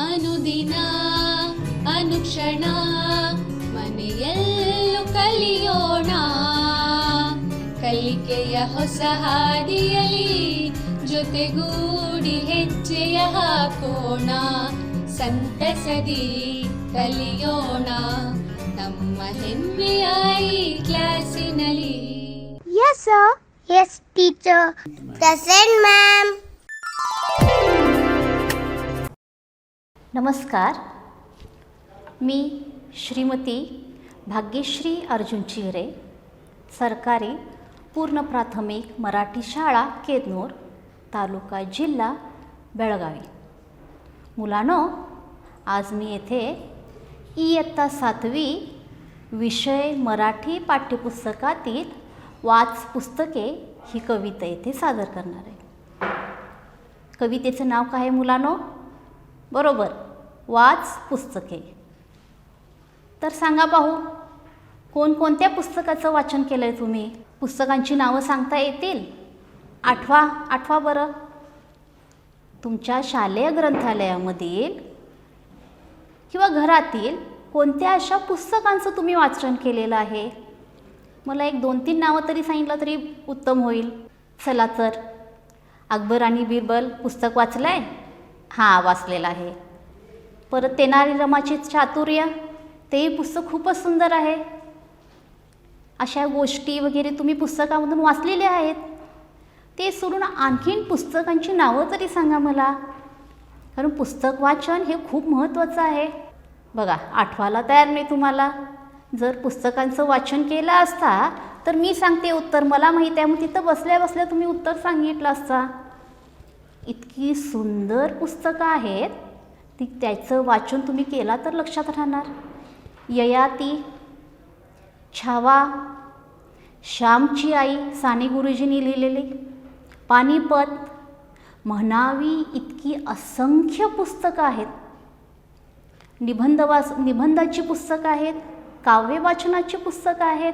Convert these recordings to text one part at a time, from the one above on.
ಅನುದಿನ ಅನುಕ್ಷಣ ಮನೆಯಲ್ಲೂ ಕಲಿಯೋಣ ಕಲಿಕೆಯ ಹೊಸ ಹಾದಿಯಲಿ ಜೊತೆಗೂಡಿ ಹೆಜ್ಜೆಯ ಹಾಕೋಣ ಸಂತಸದಿ ಕಲಿಯೋಣ ನಮ್ಮ ಹೆಮ್ಮೆಯ ಈ ಕ್ಲಾಸಿನಲ್ಲಿ. Yes, sir. Yes, teacher. Present, ma'am. नमस्कार. मी श्रीमती भाग्यश्री अर्जुन चिरे, सरकारी पूर्ण प्राथमिक मराठी शाळा केतनूर, तालुका जिल्हा बेळगावी. मुलांनो, आज मी येथे इयत्ता 7वी विषय मराठी पाठ्यपुस्तकातील वाच पुस्तके ही कविता येथे सादर करणार आहे. कवितेचं नाव काय आहे मुलांनो? बरोबर, वाच पुस्तके. तर सांगा पाहू, कोणकोणत्या वाचन केलं आहे तुम्ही? पुस्तकांची नावं सांगता येतील? आठवा बरं. तुमच्या शालेय ग्रंथालयामधील किंवा घरातील कोणत्या अशा पुस्तकांचं तुम्ही वाचन केलेलं आहे? मला एक 2-3 नावं तरी सांगितलं तरी उत्तम होईल. चला तर, अकबर आणि बिरबल पुस्तक वाचलं आहे? हां, वाचलेलं आहे. परत तेनालीरामाचे चातुर्य, तेही पुस्तक खूपच सुंदर आहे. अशा गोष्टी वगैरे तुम्ही पुस्तकामधून वाचलेल्या आहेत. ते सोडून आणखीन पुस्तकांची नावं तरी सांगा मला, कारण पुस्तक वाचन हे खूप महत्त्वाचं आहे. बघा, आठवायला तयार नाही तुम्हाला. जर पुस्तकांचं वाचन केलं असता तर मी सांगते उत्तर, मला माहीत आहे, मग तिथं बसल्या बसल्या तुम्ही उत्तर सांगितलं असता. इतकी सुंदर पुस्तकं आहेत, त्याचं वाचन तुम्ही केला तर लक्षात राहणार. ययाती, छावा, श्यामची आई साने गुरुजींनी लिहिलेली, पानिपत, म्हणावी इतकी असंख्य पुस्तकं आहेत. निबंधाची पुस्तकं आहेत, काव्य वाचनाची पुस्तकं आहेत,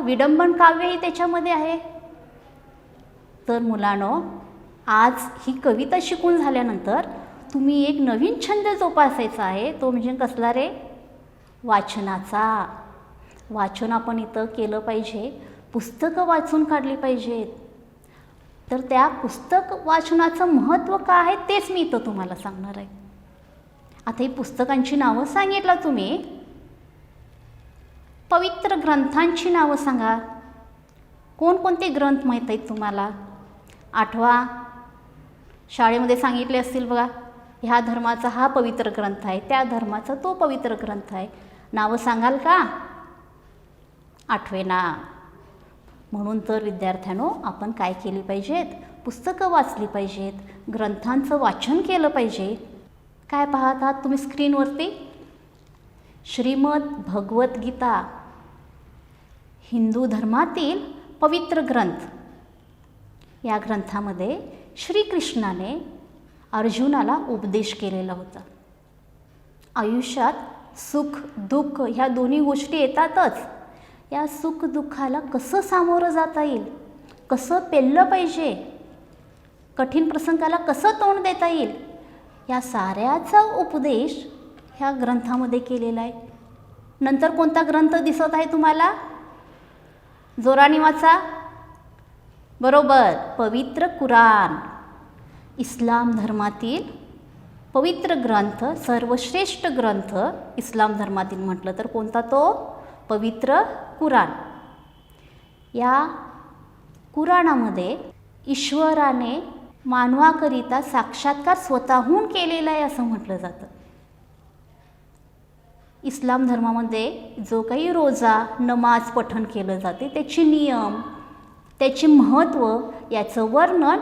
विडंबन काव्यही त्याच्यामध्ये आहे. तर मुलांनो, आज ही कविता शिकून झाल्यानंतर तुम्ही एक नवीन छंद जोपासायचा आहे. तो म्हणजे कसला रे? वाचनाचा. वाचन आपण इथं केलं पाहिजे, पुस्तकं वाचून काढली पाहिजेत. तर त्या पुस्तक वाचनाचं महत्त्व काय आहे तेच मी इथं तुम्हाला सांगणार आहे. आता ही पुस्तकांची नावं सांगितलं तुम्ही, पवित्र ग्रंथांची नावं सांगा. कोणकोणते ग्रंथ माहीत आहेत तुम्हाला? आठवा. शाळेमध्ये सांगितले असतील बघा, ह्या धर्माचा हा पवित्र ग्रंथ आहे, त्या धर्माचा तो पवित्र ग्रंथ आहे. नावं सांगाल का? आठवेना. म्हणून तर विद्यार्थ्यांनो, आपण काय केली पाहिजेत? पुस्तकं वाचली पाहिजेत, ग्रंथांचं वाचन केलं पाहिजे. काय पाहत आहात तुम्ही स्क्रीनवरती? श्रीमद भगवद्गीता, हिंदू धर्मातील पवित्र ग्रंथ. या ग्रंथामध्ये श्रीकृष्णाने अर्जुनाला उपदेश केलेला होता. आयुष्यात सुख दुःख ह्या दोन्ही गोष्टी येतातच. या सुख दुःखाला कसं सामोरं जाता येईल, कसं पेललं पाहिजे, कठीण प्रसंगाला कसं तोंड देता येईल, या साऱ्याचा उपदेश ह्या ग्रंथामध्ये केलेला आहे. नंतर कोणता ग्रंथ दिसत आहे तुम्हाला? जोराने वाचा. बरोबर, पवित्र कुराण. इस्लाम धर्मातील पवित्र ग्रंथ, सर्वश्रेष्ठ ग्रंथ इस्लाम धर्मातील म्हटलं तर कोणता? तो पवित्र कुराण. या कुराणामध्ये ईश्वराने मानवाकरिता साक्षात्कार स्वतःहून केलेला आहे असं म्हटलं जातं. इस्लाम धर्मामध्ये जो काही रोजा नमाज पठण केलं जाते, त्याचे नियम, त्याचे महत्त्व, याचं वर्णन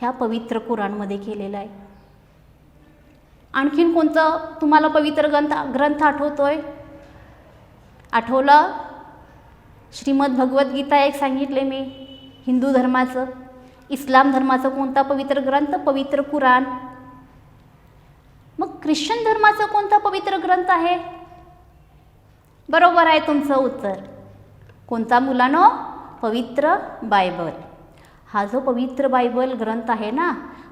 ह्या पवित्र कुराणमध्ये केलेलं आहे. आणखीन कोणतं तुम्हाला पवित्र ग्रंथ आठवतोय? आठवलं? श्रीमद भगवद्गीता एक सांगितले मी हिंदू धर्माचं. इस्लाम धर्माचं कोणता पवित्र ग्रंथ? पवित्र कुराण. मग ख्रिश्चन धर्माचा कोणता पवित्र ग्रंथ आहे? बरोबर आहे तुमचं उत्तर. कोणता मुलांनो? पवित्र बायबल. हा जो पवित्र बायबल ग्रंथ आहे ना,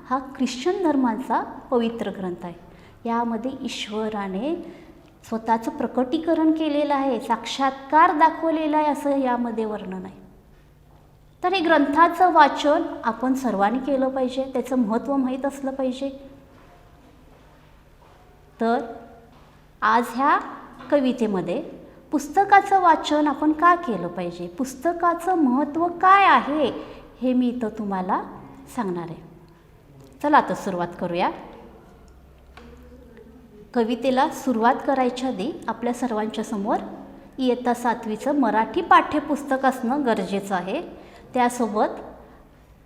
हा ख्रिश्चन धर्माचा पवित्र ग्रंथ आहे. यामध्ये ईश्वराने स्वतःचं प्रकटीकरण केलेलं आहे, साक्षात्कार दाखवलेला आहे असं यामध्ये वर्णन आहे. तर हे ग्रंथाचं वाचन आपण सर्वांनी केलं पाहिजे, त्याचं महत्त्व माहीत असलं पाहिजे. तर आज ह्या कवितेमध्ये पुस्तकाचं वाचन आपण का केलं पाहिजे, पुस्तकाचं महत्त्व काय आहे हे मी इथं तुम्हाला सांगणार आहे. चला आता सुरुवात करूया. कवितेला सुरुवात करायच्या आधी आपल्या सर्वांच्या समोर इयत्ता 7वीचं मराठी पाठ्यपुस्तक असणं गरजेचं आहे. त्यासोबत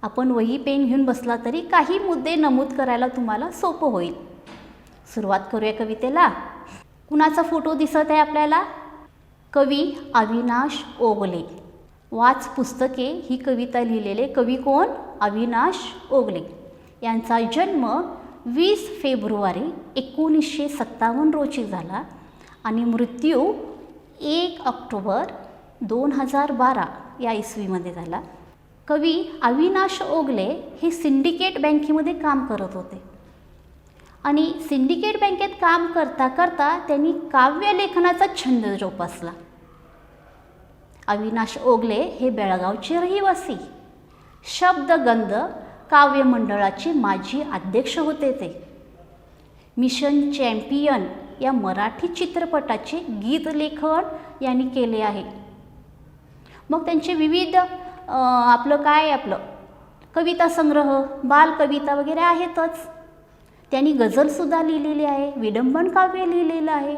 आपण वही पेन घेऊन बसला तरी काही मुद्दे नमूद करायला तुम्हाला सोपं होईल. सुरुवात करूया कवितेला. कुणाचा फोटो दिसत आहे आपल्याला? कवी अविनाश ओगले. वाच पुस्तके ही कविता लिहिलेले कवी कोण? अविनाश ओगले. यांचा जन्म 20 फेब्रुवारी 1957 रोजी झाला आणि मृत्यू 1 ऑक्टोबर 2012 या इसवीमध्ये झाला. कवी अविनाश ओगले हे सिंडिकेट बँकेमध्ये काम करत होते आणि सिंडिकेट बँकेत काम करता करता त्यांनी काव्यलेखनाचा छंद जोपासला. अविनाश ओगले हे बेळगावचे रहिवासी. शब्दगंध काव्य मंडळाचे माजी अध्यक्ष होते ते. मिशन चॅम्पियन या मराठी चित्रपटाचे गीतलेखन यांनी केले आहे. मग त्यांचे विविध आपलं कविता संग्रह, बालकविता वगैरे आहेतच. त्यांनी गझलसुद्धा लिहिलेली आहे, विडंबन काव्य लिहिलेलं आहे,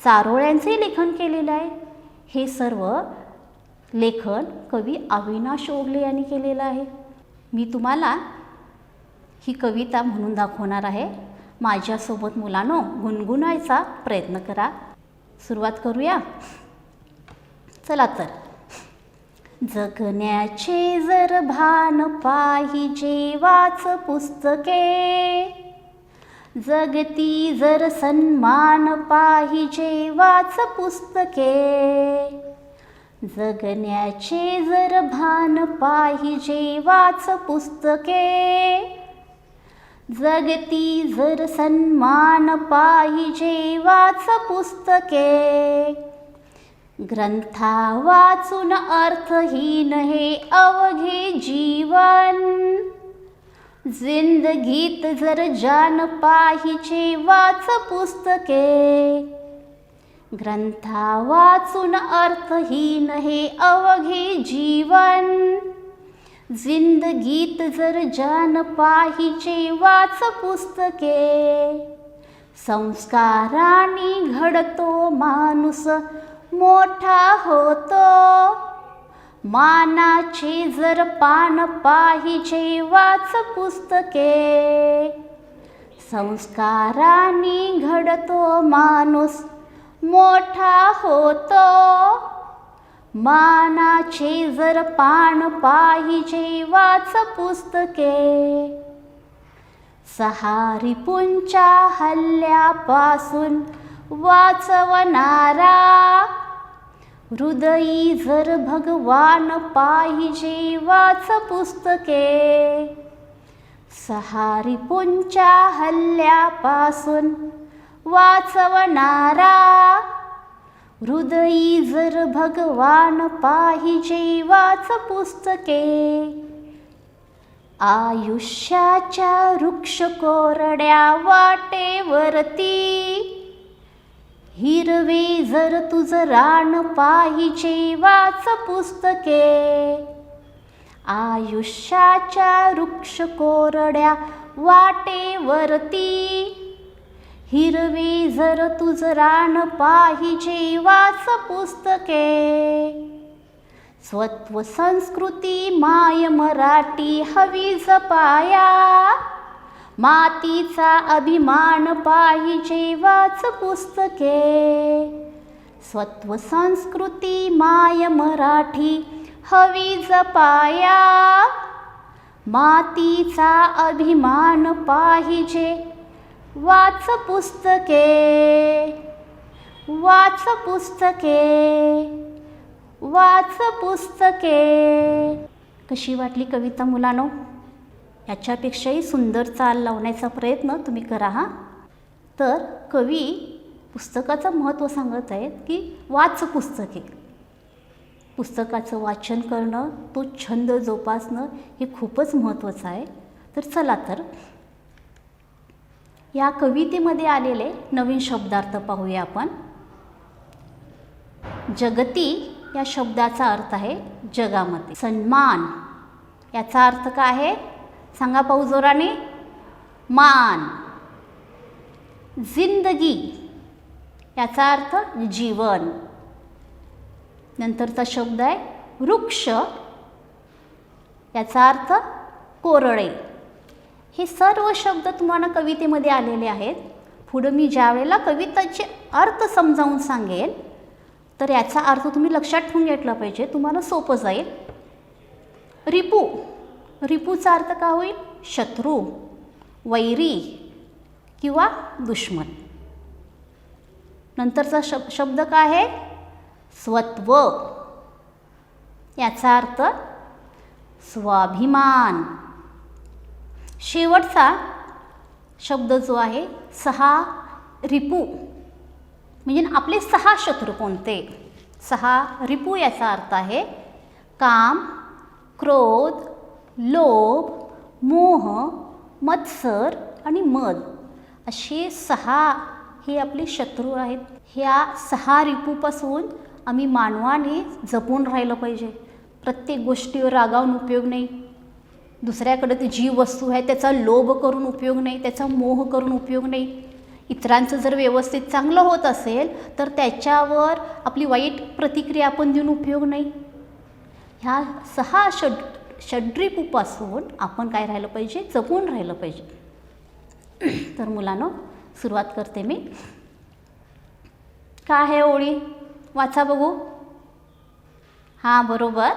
चारोळ्यांचे लेखन केलेलं आहे. हे सर्व लेखन कवी अविनाश ओगले यांनी केलेलं आहे. मी तुम्हाला ही कविता म्हणून दाखवणार आहे. माझ्यासोबत मुलांनो गुणगुणायचा प्रयत्न करा. सुरुवात करूया. चला तर. जगण्याचे जर भान पाहिजे वाच पुस्तके, जगती जर सन्मान पाहिजे वाच पुस्तके, जगण्याचे जर भान पाहिजे वाच पुस्तके, जगती जर सन्मान पाहिजे वाच पुस्तके. ग्रंथा वाचून अर्थहीन हे अवघे जीवन, जिंदगीत जर जान पाहिजे वाच पुस्तके. ग्रंथा वाचून अर्थहीन हे अवघे जीवन, जिंदगीत जर जान पाहिजे वाच पुस्तके. संस्कारांनी घडतो माणूस मोठा होतो, मानाचे जर पान पाहिजे वाच पुस्तके. संस्कारांनी घडतो माणूस मोठा होतो, मानाचे जर पान पाहिजे वाच पुस्तके. 6 रिपुंच्या हल्ल्यापासून वाचवणारा, हृदयी जर भगवान पाहिजे वाच पुस्तके. 6 रिपुंच्या हल्ल्यापासून वाचवणारा, हृदयी जर भगवान पाहिजे वाच पुस्तके. आयुष्याच्या वृक्ष कोरड्या वाटेवरती, हिरवे जर तुझं रान पाहिजे वाच पुस्तके. आयुष्याच्या वृक्ष कोरड्या वाटेवरती, हिरवे जर तुझं रान पाहिजे वाच पुस्तके. स्वत्व संस्कृती माय मराठी हवी जपाया, मातीचा अभिमान पाहिजे वाच पुस्तके. स्वत्व संस्कृती माय मराठी हवी जपाया, मातीचा अभिमान पाहिजे वाच पुस्तके. वाच पुस्तके, वाच पुस्तके. कशी वाटली कविता मुलांनो? याच्यापेक्षाही सुंदर चाल लावण्याचा प्रयत्न तुम्ही करा. तर कवी पुस्तकाचं महत्त्व सांगत आहेत की वाच पुस्तके. पुस्तकाचं वाचन करणं, तो छंद जोपासणं हे खूपच महत्त्वाचं आहे. तर चला तर या कवितेमध्ये आलेले नवीन शब्दार्थ पाहूया आपण. जगती या शब्दाचा अर्थ आहे जगामध्ये. सन्मान याचा अर्थ काय आहे सांगा पाहू जोराने. मान. जिंदगी याचा अर्थ जीवन. नंतरचा शब्द आहे वृक्ष, याचा अर्थ कोरडे. हे सर्व शब्द तुम्हाला कवितेमध्ये आलेले आहेत. पुढं मी ज्या वेळेला कविताचे अर्थ समजावून सांगेन तर याचा अर्थ तुम्ही लक्षात ठेवून घेतला पाहिजे, तुम्हाला सोपं जाईल. रिपू, रिपूचा अर्थ काय होईल? शत्रू, वैरी किंवा दुश्मन. नंतरचा शब्द काय आहे? स्वत्व, याचा अर्थ स्वाभिमान. शेवटचा शब्द जो आहे सहा रिपू, म्हणजे आपले सहा शत्रू कोणते? सहा रिपू याचा अर्थ आहे काम, क्रोध, लोभ, मोह, मत्सर आणि मद. असे सहा हे आपले शत्रू आहेत. ह्या सहा रिपूपासून आम्ही मानवाने जपून राहिलं पाहिजे. प्रत्येक गोष्टीवर रागावून उपयोग नाही. दुसऱ्याकडे ती जी वस्तू आहे त्याचा लोभ करून उपयोग नाही, त्याचा मोह करून उपयोग नाही. इतरांचं जर व्यवस्थित चांगलं होत असेल तर त्याच्यावर आपली वाईट प्रतिक्रिया आपण देऊन उपयोग नाही. ह्या सहा षड्रिपूपासून आपण काय राहिलं पाहिजे? जपून राहिलं पाहिजे. तर मुलांनो सुरुवात करते मी. काय आहे ओळी? वाचा बघू. हां बरोबर.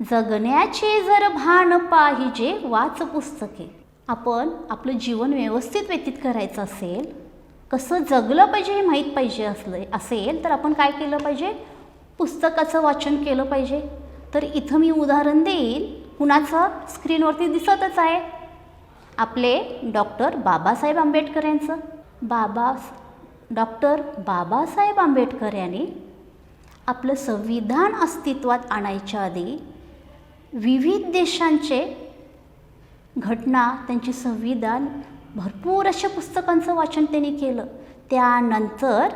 जगण्याचे जर भान पाहिजे वाच पुस्तके. आपण आपलं जीवन व्यवस्थित व्यतीत करायचं असेल, कसं जगलं पाहिजे हे माहीत पाहिजे असेल तर आपण काय केलं पाहिजे? पुस्तकाचं वाचन केलं पाहिजे. तर इथं मी उदाहरण देईन. कुणाचं? स्क्रीनवरती दिसतच आहे, आपले डॉक्टर बाबासाहेब आंबेडकर यांचं. डॉक्टर बाबासाहेब आंबेडकर यांनी आपलं संविधान अस्तित्वात आणायच्या आधी विविध देशांचे घटना, त्यांचे संविधान, भरपूर अशा पुस्तकांचं वाचन त्यांनी केलं. त्यानंतर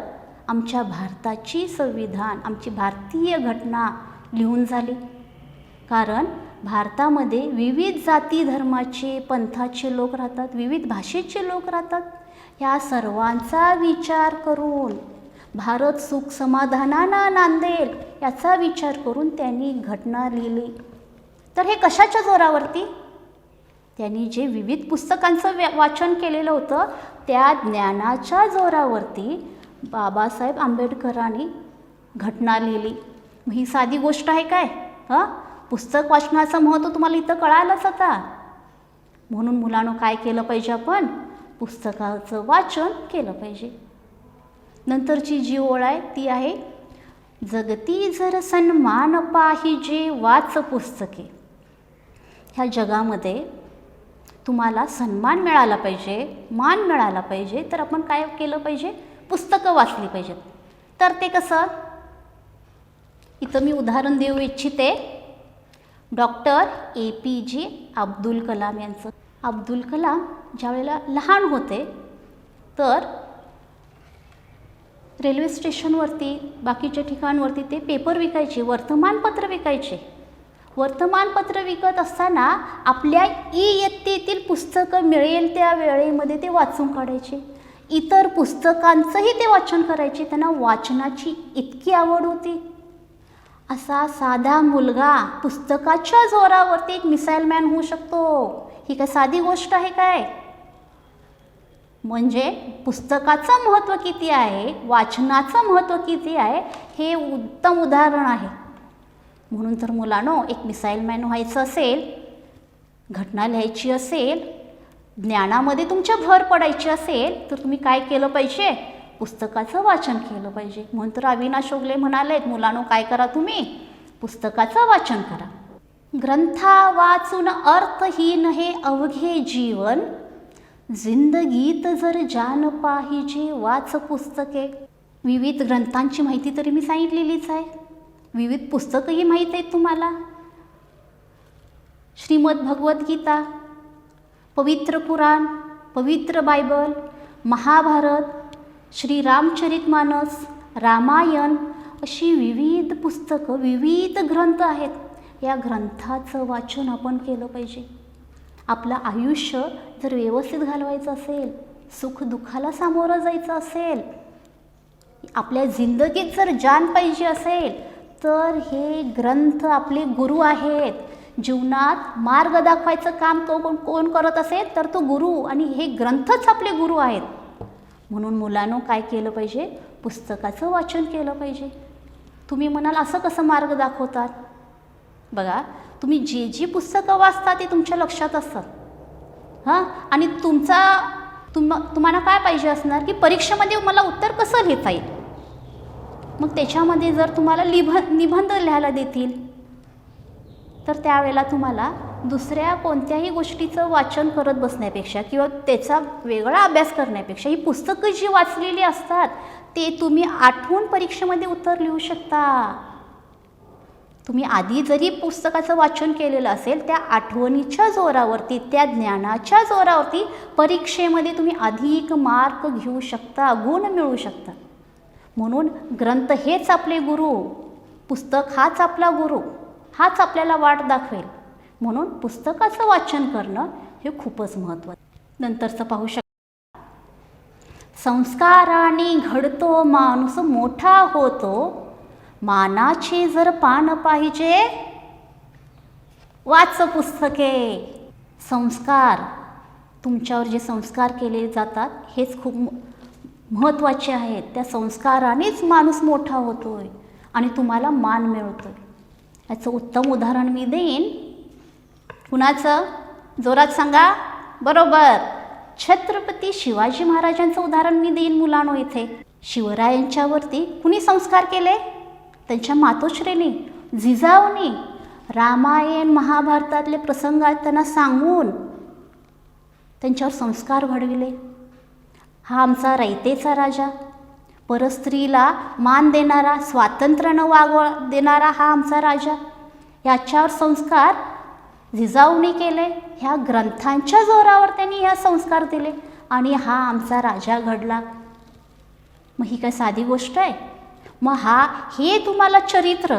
आमच्या भारताची संविधान, आमची भारतीय घटना लिहून झाली. कारण भारतामध्ये विविध जाती धर्माचे, पंथाचे लोक राहतात, विविध भाषेचे लोक राहतात. ह्या सर्वांचा विचार करून भारत सुख समाधानानं नांदेल याचा विचार करून त्यांनी घटना लिहिली. तर हे कशाच्या जोरावरती? त्यांनी जे विविध पुस्तकांचं वाचन केलेलं होतं त्या ज्ञानाच्या जोरावरती बाबासाहेब आंबेडकरांनी घटना लिहिली. ही साधी गोष्ट आहे काय? पुस्तक वाचनाचं महत्त्व तुम्हाला इथं कळालंच आता. म्हणून मुलांनो काय केलं पाहिजे? आपण पुस्तकाचं वाचन केलं पाहिजे. नंतरची जी ओळ आहे ती आहे जगती जर सन्मान पाहिजे वाच पुस्तके. ह्या जगामध्ये तुम्हाला सन्मान मिळाला पाहिजे, मान मिळाला पाहिजे तर आपण काय केलं पाहिजे? पुस्तकं वाचली पाहिजेत. तर ते कसं? इथं मी उदाहरण देऊ इच्छिते. डॉक्टर APJ अब्दुल कलाम यांचं. अब्दुल कलाम ज्यावेळेला लहान होते तर रेल्वे स्टेशनवरती, बाकीच्या ठिकाणवरती ते पेपर विकायचे, वर्तमानपत्र विकायचे. वर्तमानपत्र विकत असताना आपल्या इयत्तेतील पुस्तकं मिळेल त्या वेळेमध्ये ते वाचून काढायचे. इतर पुस्तकांचंही ते वाचन करायचे. त्यांना वाचनाची इतकी आवड होती. असा साधा मुलगा पुस्तकाच्या जोरावरती एक मिसाईल मॅन होऊ शकतो. ही काय साधी गोष्ट आहे काय? म्हणजे पुस्तकाचं महत्त्व किती आहे, वाचनाचं महत्त्व किती आहे हे उत्तम उदाहरण आहे. म्हणून तर मुलांनो एक मिसाईल मॅन व्हायचं असेल, घटना लिहायची असेल, ज्ञानामध्ये तुमच्या भर पडायची असेल तर तुम्ही काय केलं पाहिजे? पुस्तकाचं वाचन केलं पाहिजे. म्हणून तर अविनाश ओगले म्हणालेत मुलांनो काय करा तुम्ही? पुस्तकाचं वाचन करा. ग्रंथा वाचून अर्थहीन हे अवघे जीवन, जिंदगीत जर जान पाहिजे वाच पुस्तके. विविध ग्रंथांची माहिती तरी मी सांगितलेलीच आहे. विविध पुस्तकंही माहीत आहेत तुम्हाला. श्रीमद भगवद्गीता, पवित्र पुराण, पवित्र बायबल, महाभारत, श्री रामचरितमानस, रामायण अशी विविध पुस्तकं, विविध ग्रंथ आहेत. या ग्रंथाचं वाचन आपण केलं पाहिजे. आपलं आयुष्य जर व्यवस्थित घालवायचं असेल, सुखदुःखाला सामोरं जायचं असेल, आपल्या जिंदगीत जर जान पाहिजे असेल, तर हे ग्रंथ आपले गुरु आहेत. जीवनात मार्ग दाखवायचं काम कोण करत असेल तर तो गुरु, आणि हे ग्रंथच आपले गुरु आहेत. म्हणून मुलांनो काय केलं पाहिजे? पुस्तकाचं वाचन केलं पाहिजे. तुम्ही म्हणाल असं कसं मार्ग दाखवतात? बघा, तुम्ही जी पुस्तकं वाचता ते तुमच्या लक्षात असतात. हां, आणि तुम्हाला काय पाहिजे असणार की परीक्षेमध्ये मला उत्तर कसं लिहिता येईल. मग त्याच्यामध्ये जर तुम्हाला निबंध लिहायला देतील तर त्यावेळेला तुम्हाला दुसऱ्या कोणत्याही गोष्टीचं वाचन करत बसण्यापेक्षा किंवा त्याचा वेगळा अभ्यास करण्यापेक्षा ही पुस्तकं जी वाचलेली असतात ते तुम्ही आठवून परीक्षेमध्ये उत्तर लिहू शकता. तुम्ही आधी जरी पुस्तकाचं वाचन केलेलं असेल, त्या आठवणीच्या जोरावरती, त्या ज्ञानाच्या जोरावरती परीक्षेमध्ये तुम्ही अधिक मार्क घेऊ शकता, गुण मिळवू शकता. म्हणून ग्रंथ हेच आपले गुरु, पुस्तक हाच आपला गुरु, हाच आपल्याला वाट दाखवेल. म्हणून पुस्तकाचं वाचन करणं हे खूपच महत्त्वाचं. नंतरचं पाहू शकता, संस्काराने घडतो माणूस मोठा होतो, मानाचे जर पान पाहिजे वाच पुस्तके. संस्कार, तुमच्यावर जे संस्कार केले जातात हेच खूप महत्त्वाचे आहेत. त्या संस्कारानेच माणूस मोठा होतोय आणि तुम्हाला मान मिळतोय. याचं उत्तम उदाहरण मी देईन. कुणाचं? जोरात सांगा. बरोबर, छत्रपती शिवाजी महाराजांचं उदाहरण मी देईन मुलांनो. इथे शिवरायांच्यावरती कुणी संस्कार केले? त्यांच्या मातोश्रीने, जिजाऊने. रामायण महाभारतातले प्रसंग त्यांना सांगून त्यांच्यावर संस्कार घडविले. हा आमचा रयतेचा राजा, परस्त्रीला मान देणारा, स्वातंत्र्यानं देणारा हा आमचा राजा. याच्यावर संस्कार जिजाऊने केले. ह्या ग्रंथांच्या जोरावर त्यांनी ह्या संस्कार दिले आणि हा आमचा राजा घडला. मग ही काय साधी गोष्ट आहे? मग हे तुम्हाला चरित्र,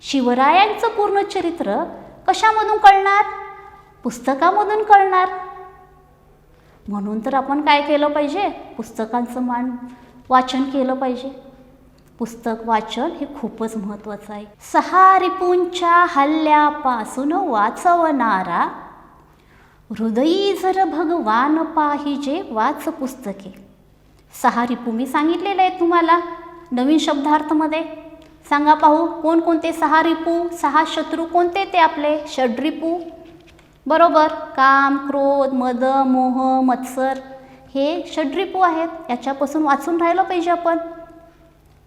शिवरायांचं पूर्ण चरित्र कशामधून कळणार? पुस्तकामधून कळणार. म्हणून तर आपण काय केलं पाहिजे? पुस्तकांचं वाचन केलं पाहिजे. पुस्तक वाचन हे खूपच महत्त्वाचं आहे. 6 रिपूंच्या हल्ल्यापासून वाचवणारा, हृदयी जर भगवान पाहिजे वाच पुस्तके. 6 रिपू मी सांगितलेले आहे तुम्हाला नवीन शब्दार्थमध्ये. सांगा पाहू, कोणकोणते 6 रिपू? 6 शत्रू कोणते ते आपले? षड्रिपू. बरोबर, काम, क्रोध, मद, मोह, मत्सर हे षड्रिपू आहेत. याच्यापासून वाचून राहिलं पाहिजे आपण.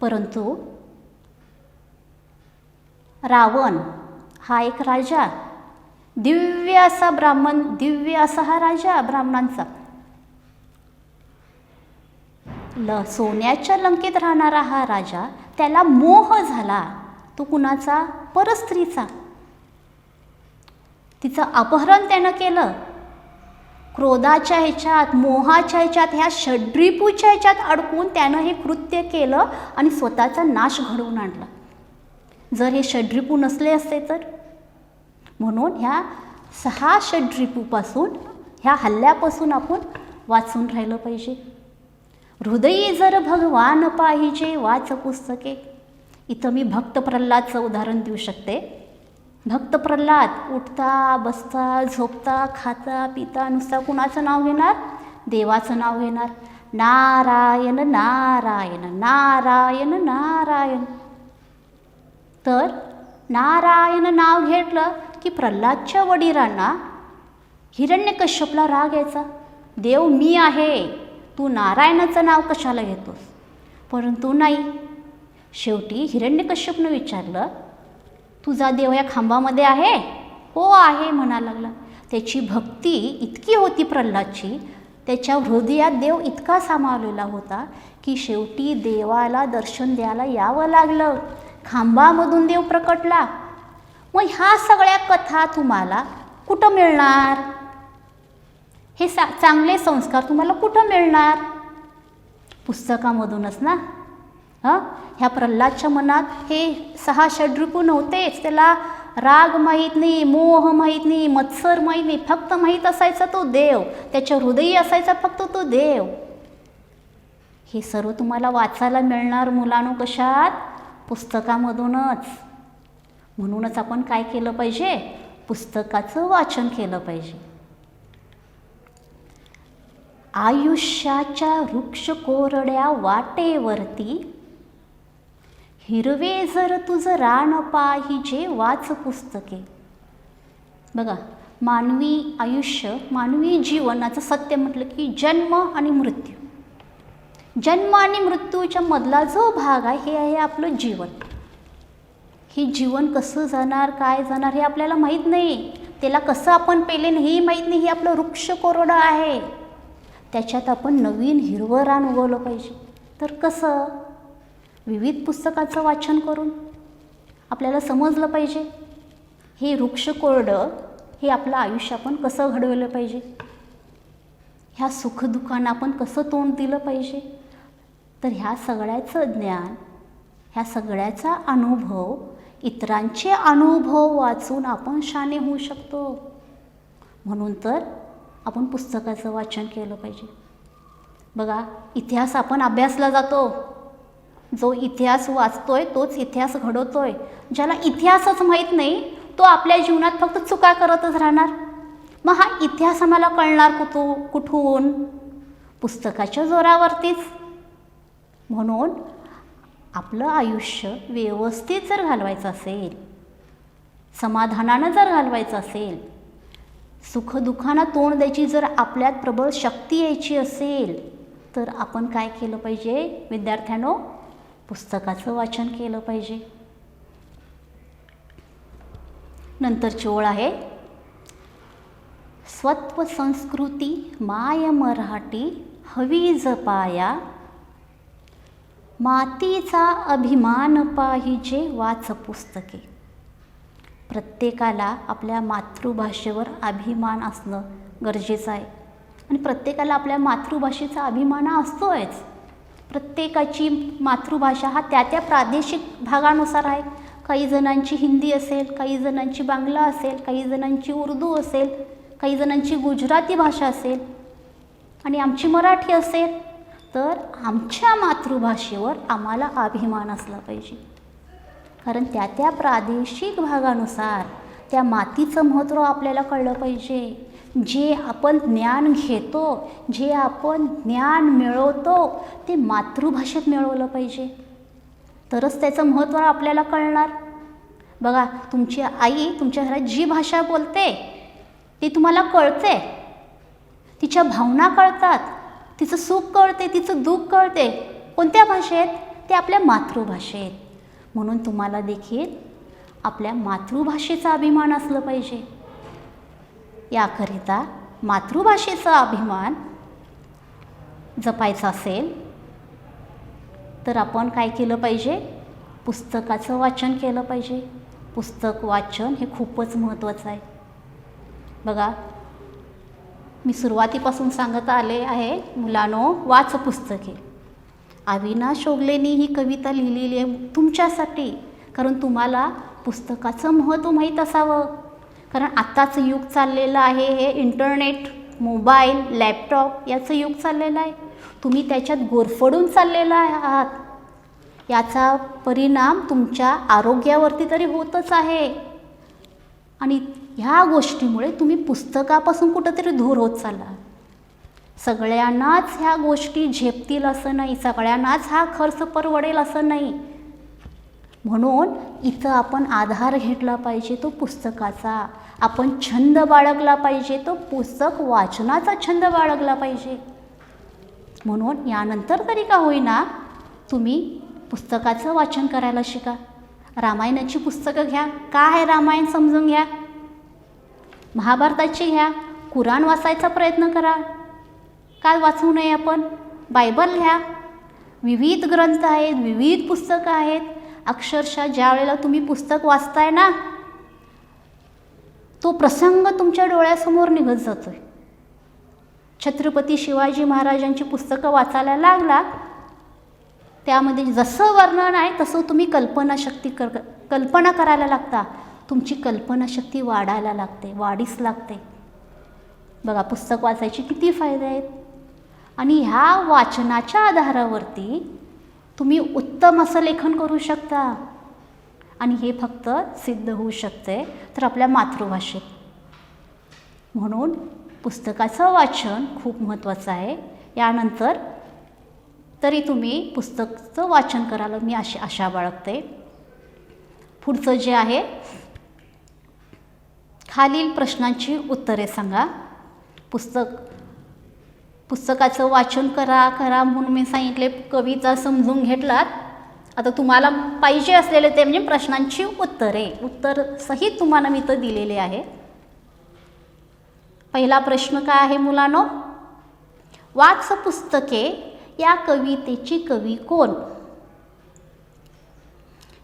परंतु रावण हा एक राजा, दिव्य असा ब्राह्मण, दिव्य असा हा राजा ब्राह्मणांचा, सोन्याच्या लंकेत राहणारा हा राजा, त्याला मोह झाला. तो कुणाचा? परस्त्रीचा. तिचं अपहरण त्यानं केलं. क्रोधाच्या ह्याच्यात, मोहाच्या ह्याच्यात, ह्या षड्रिपूच्या ह्याच्यात अडकून त्यानं हे कृत्य केलं आणि स्वतःचा नाश घडवून आणला. जर हे षड्रिपू नसले असते तर. म्हणून ह्या 6 षड्रिपूपासून, ह्या हल्ल्यापासून आपण वाचून राहिलं पाहिजे. हृदयी जर भगवान पाहिजे वाच पुस्तके. इथं मी भक्त प्रल्हादचं उदाहरण देऊ शकते. भक्त प्रल्हाद उठता, बसता, झोपता, खाता, पिता नुसता कुणाचं नाव घेणार? देवाचं नाव घेणार. नारायण नारायण नारायण नारायण. तर नारायण नाव घेतलं की प्रल्हादच्या वडिलांना हिरण्यकश्यपला राग यायचा. देव मी आहे, तू नारायणाचं नाव कशाला घेतोस? परंतु नाही, शेवटी हिरण्यकश्यपनं विचारलं, तुझा देव या खांबामध्ये आहे? हो आहे म्हणायला लागला. त्याची भक्ती इतकी होती प्रल्हादची, त्याच्या हृदयात देव इतका सामावलेला होता की शेवटी देवाला दर्शन द्यायला यावं लागलं. खांबामधून देव प्रकटला. मग ह्या सगळ्या कथा तुम्हाला कुठं मिळणार? हे चांगले संस्कार तुम्हाला कुठं मिळणार? पुस्तकामधूनच ना. ह्या प्रल्हादच्या मनात हे 6 षड्रिपू नव्हतेच. त्याला राग माहीत नाही, मोह माहीत नाही, मत्सर माहीत नाही. फक्त माहीत असायचा तो देव. त्याच्या हृदयी असायचा फक्त तो देव. हे सर्व तुम्हाला वाचायला मिळणार मुलांनो कशात? पुस्तकामधूनच. म्हणूनच आपण काय केलं पाहिजे? पुस्तकाचं वाचन केलं पाहिजे. आयुष्याच्या वृक्ष कोरड्या वाटेवरती हिरवे जर तुझं रान पाहिजे वाच पुस्तके. बघा, मानवी आयुष्य, मानवी जीवनाचं सत्य म्हटलं की जन्म आणि मृत्यू. जन्म आणि मृत्यूच्या मधला जो भाग आहे हे आहे आपलं जीवन. हे जीवन कसं जाणार, काय जाणार हे आपल्याला माहीत नाही. त्याला कसं आपण पेलेन हेही माहीत नाही. हे आपलं वृक्ष कोरडं आहे. त्याच्यात आपण नवीन हिरवं रान उगवलं पाहिजे. तर कसं? विविध पुस्तकाचं वाचन करून आपल्याला समजलं पाहिजे हे वृक्ष कोरडं हे आपलं आयुष्य आपण कसं घडवलं पाहिजे. ह्या सुखदुःखांना आपण कसं तोंड दिलं पाहिजे. तर ह्या सगळ्याचं ज्ञान, ह्या सगळ्याचा अनुभव, इतरांचे अनुभव वाचून आपण शहाणे होऊ शकतो. म्हणून तर आपण पुस्तकाचं वाचन केलं पाहिजे. बघा, इतिहास आपण अभ्यासला जातो. जो इतिहास वाचतोय तोच इतिहास घडवतोय. ज्याला इतिहासच माहीत नाही तो आपल्या जीवनात फक्त चुका करतच राहणार. मग हा इतिहास आम्हाला कळणार कुठून? पुस्तकाच्या जोरावरतीच. म्हणून आपलं आयुष्य व्यवस्थित जर घालवायचं असेल, समाधानानं जर घालवायचं असेल, सुखदुःखांना तोंड द्यायची जर आपल्यात प्रबळ शक्ती यायची असेल, तर आपण काय केलं पाहिजे विद्यार्थ्यांनो? पुस्तकाचं वाचन केलं पाहिजे. नंतरची ओळ आहे, स्वत्व संस्कृती माय मराठी हवी जपाया, मातीचा अभिमान पाहिजे वाच पुस्तके. प्रत्येकाला आपल्या मातृभाषेवर अभिमान असणं गरजेचं आहे. आणि प्रत्येकाला आपल्या मातृभाषेचा अभिमान असतोच. प्रत्येकाची मातृभाषा हा त्या प्रादेशिक भागानुसार आहे. काही जणांची हिंदी असेल, काही जणांची बांगला असेल, काही जणांची उर्दू असेल, काही जणांची गुजराती भाषा असेल आणि आमची मराठी असेल. तर आमच्या मातृभाषेवर आम्हाला अभिमान असला पाहिजे. कारण त्या प्रादेशिक भागानुसार त्या मातीचं महत्त्व आपल्याला कळलं पाहिजे. जे आपण ज्ञान घेतो, जे आपण ज्ञान मिळवतो ते मातृभाषेत मिळवलं पाहिजे. तरच त्याचं महत्त्व आपल्याला कळणार. बघा, तुमची आई तुमच्या घरात जी भाषा बोलते ती तुम्हाला कळते. तिच्या भावना कळतात, तिचं सुख कळते, तिचं दुःख कळते. कोणत्या भाषेत? ते आपल्या मातृभाषेत. म्हणून तुम्हाला देखील आपल्या मातृभाषेचा अभिमान असलं पाहिजे. याकरिता मातृभाषेचा अभिमान जपायचा असेल तर आपण काय केलं पाहिजे? पुस्तकाचं वाचन केलं पाहिजे. पुस्तक वाचन हे खूपच महत्त्वाचं आहे. बघा, मी सुरुवातीपासून सांगत आले आहे मुलांनो, वाच पुस्तके. अविनाश ओगलेंनी ही कविता लिहिलेली आहे तुमच्यासाठी. कारण तुम्हाला पुस्तकाचं महत्त्व माहीत असावं. कारण आत्ताचं युग चाललेलं आहे हे इंटरनेट, मोबाईल, लॅपटॉप याचं युग चाललेलं आहे. तुम्ही त्याच्यात गोरफडून चाललेला आहात. याचा परिणाम तुमच्या आरोग्यावरती तरी होतच आहे. आणि ह्या गोष्टीमुळे तुम्ही पुस्तकापासून कुठंतरी दूर होत चालला. सगळ्यांनाच ह्या गोष्टी झेपतील असं नाही, सगळ्यांनाच हा खर्च परवडेल असं नाही. म्हणून इथं आपण आधार घेतला पाहिजे तो पुस्तकाचा. आपण छंद बाळगला पाहिजे तो पुस्तक वाचनाचा छंद बाळगला पाहिजे. म्हणून यानंतर तरी का होईना तुम्ही पुस्तकाचं वाचन करायला शिका. रामायणाची पुस्तकं घ्या. काय आहे रामायण समजून घ्या. महाभारताची घ्या, कुराण वाचायचा प्रयत्न करा. काय वाचू नये आपण? बायबल घ्या. विविध ग्रंथ आहेत, विविध पुस्तकं आहेत. अक्षरशः ज्या वेळेला तुम्ही पुस्तक वाचताय ना, तो प्रसंग तुमच्या डोळ्यासमोर निघत जातोय. छत्रपती शिवाजी महाराजांची पुस्तकं वाचायला लागला, त्यामध्ये जसं वर्णन आहे तसं तुम्ही कल्पना करायला लागता. तुमची कल्पनाशक्ती वाढायला लागते, वाढीस लागते. बघा, पुस्तक वाचायचे किती फायदे आहेत. आणि ह्या वाचनाच्या आधारावरती तुम्ही उत्तम असं लेखन करू शकता. आणि हे फक्त सिद्ध होऊ शकते तर आपल्या मातृभाषेत. म्हणून पुस्तकाचं वाचन खूप महत्त्वाचं आहे. यानंतर तरी तुम्ही पुस्तकाचं वाचन करायला मी आशा बाळगते. पुढचं जे आहे, खालील प्रश्नांची उत्तरे सांगा. पुस्तकाचं वाचन करा म्हणून मी सांगितले, कविता समजून घेतलात. आता तुम्हाला पाहिजे असलेले ते म्हणजे प्रश्नांची उत्तर सहित तुम्हाला मी तर दिलेले आहे. पहिला प्रश्न काय आहे मुलांनो? वाच पुस्तके या कवितेची कवी कोण?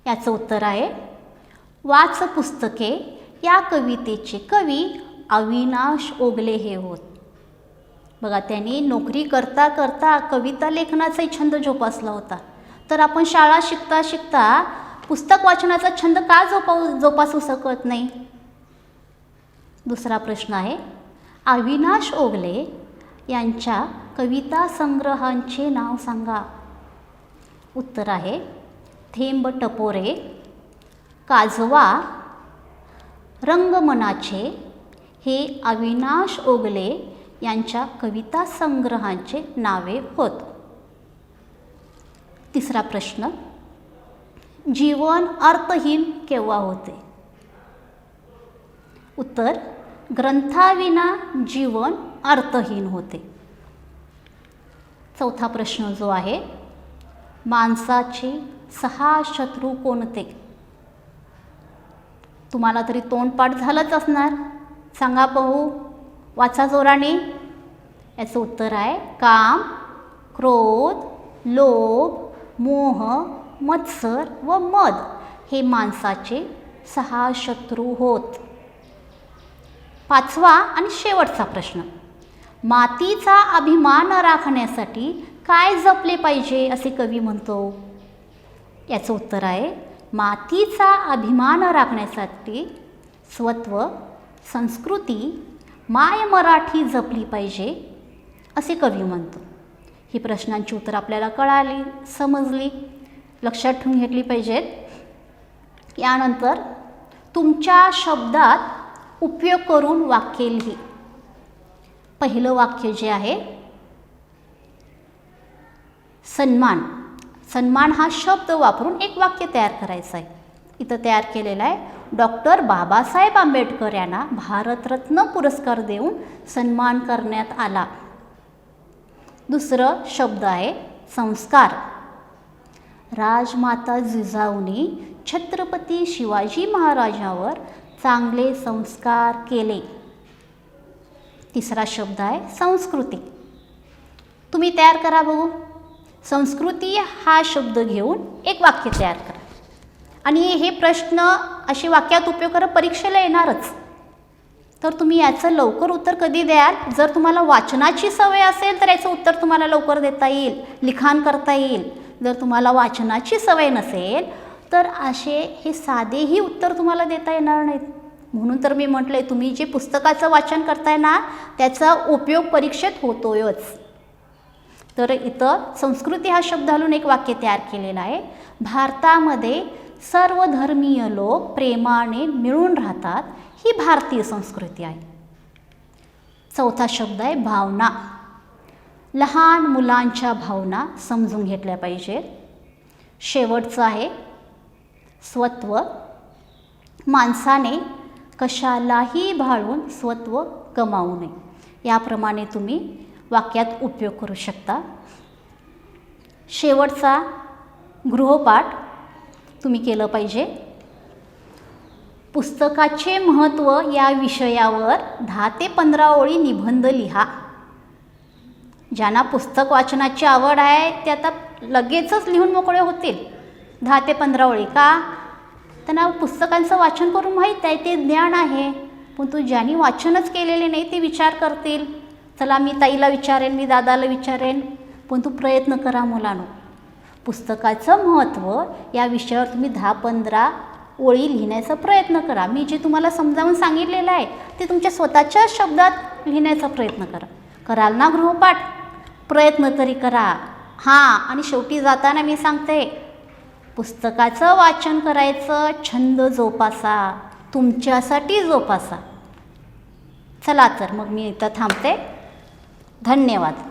याचं उत्तर आहे, वाच पुस्तके या कवितेचे कवी अविनाश ओगले हे होत. बघा, त्यांनी नोकरी करता करता कविता लेखनाचाही छंद जोपासला होता. तर आपण शाळा शिकता शिकता पुस्तक वाचनाचा छंद का जोपासू शकत नाही? दुसरा प्रश्न आहे, अविनाश ओगले यांच्या कविता संग्रहांचे नाव सांगा. उत्तर आहे, थेंब टपोरे, काजवा, रंगमनाचे हे अविनाश ओगले यांच्या कविता संग्रहांचे नावे होत. तिसरा प्रश्न, जीवन अर्थहीन केव्हा होते? उत्तर, ग्रंथाविना जीवन अर्थहीन होते. चौथा प्रश्न जो आहे, माणसाचे 6 शत्रू कोणते? तुम्हाला तरी तोंडपाठ झालंच असणार. सांगा पाहू, वाचा जोराने. याचं उत्तर आहे, काम, क्रोध, लोभ, मोह, मत्सर व मद हे माणसाचे 6 शत्रू होत. पाचवा आणि शेवटचा प्रश्न, मातीचा अभिमान राखण्यासाठी काय जपले पाहिजे असे कवी म्हणतो? याचं उत्तर आहे, मातीचा अभिमान राखण्यासाठी स्वत्व, संस्कृती, माय मराठी जपली पाहिजे असे कवी म्हणतो. ही प्रश्नांची उत्तर आपल्याला कळाली, समजली, लक्षात ठेवून घेतली पाहिजेत. यानंतर तुमच्या शब्दात उपयोग करून वाक्य लिही. पहिलं वाक्य जे आहे, सन्मान. सन्मान हा शब्द वापरून एक वाक्य तयार करायचं आहे. इथं तयार केलेलं आहे, डॉक्टर बाबासाहेब आंबेडकर यांना भारतरत्न पुरस्कार देऊन सन्मान करण्यात आला. दुसरं शब्द आहे संस्कार. राजमाता जिजाऊंनी छत्रपती शिवाजी महाराजांवर चांगले संस्कार केले. तिसरा शब्द आहे संस्कृती. तुम्ही तयार करा बघू. संस्कृती हा शब्द घेऊन एक वाक्य तयार करा. आणि हे प्रश्न अशी वाक्यात उपयोग करा, परीक्षेला येणारच. तर तुम्ही याचं लवकर उत्तर कधी द्याल? जर तुम्हाला वाचनाची सवय असेल तर याचं उत्तर तुम्हाला लवकर देता येईल, लिखाण करता येईल. जर तुम्हाला वाचनाची सवय नसेल तर हे साधेही उत्तर तुम्हाला देता येणार नाहीत. म्हणून तर मी म्हटलंय, तुम्ही जे पुस्तकाचं वाचन करताय ना, त्याचा उपयोग परीक्षेत होतोयच. तर इथं संस्कृती हा शब्द घालून एक वाक्य तयार केलेलं आहे. भारतामध्ये सर्व धर्मीय लोक प्रेमाने मिळून राहतात, ही भारतीय संस्कृती आहे. चौथा शब्द आहे भावना. लहान मुलांच्या भावना समजून घेतल्या पाहिजेत. शेवटचं आहे स्वत्व. माणसाने कशालाही भाळून स्वत्व गमावू नये. याप्रमाणे तुम्ही वाक्यात उपयोग करू शकता. शेवटचा गृहपाठ तुम्ही केलं पाहिजे. पुस्तकाचे महत्त्व या विषयावर 10 ते 15 ओळी निबंध लिहा. ज्यांना पुस्तक वाचनाची आवड आहे ते आता लगेचच लिहून मोकळे होतील. 10 ते 15 ओळी का? त्यांना पुस्तकांचं वाचन करून माहीत आहे, ते ज्ञान आहे. पण ज्यांनी वाचनच केलेले नाही ते विचार करतील, चला मी ताईला विचारेन, मी दादाला विचारेन. पण प्रयत्न करा मुलांनो. पुस्तकाचं महत्त्व या विषयावर तुम्ही 10-15 ओळी लिहिण्याचा प्रयत्न करा. मी जे तुम्हाला समजावून सांगितलेलं आहे ते तुमच्या स्वतःच्या शब्दात लिहिण्याचा प्रयत्न करा. कराल ना गृहपाठ? प्रयत्न तरी करा. हां, आणि शेवटी जाताना मी सांगते, पुस्तकाचं वाचन करायचं, छंद जोपासा, तुमच्यासाठी जोपासा. चला तर मग मी इथं थांबते. धन्यवाद.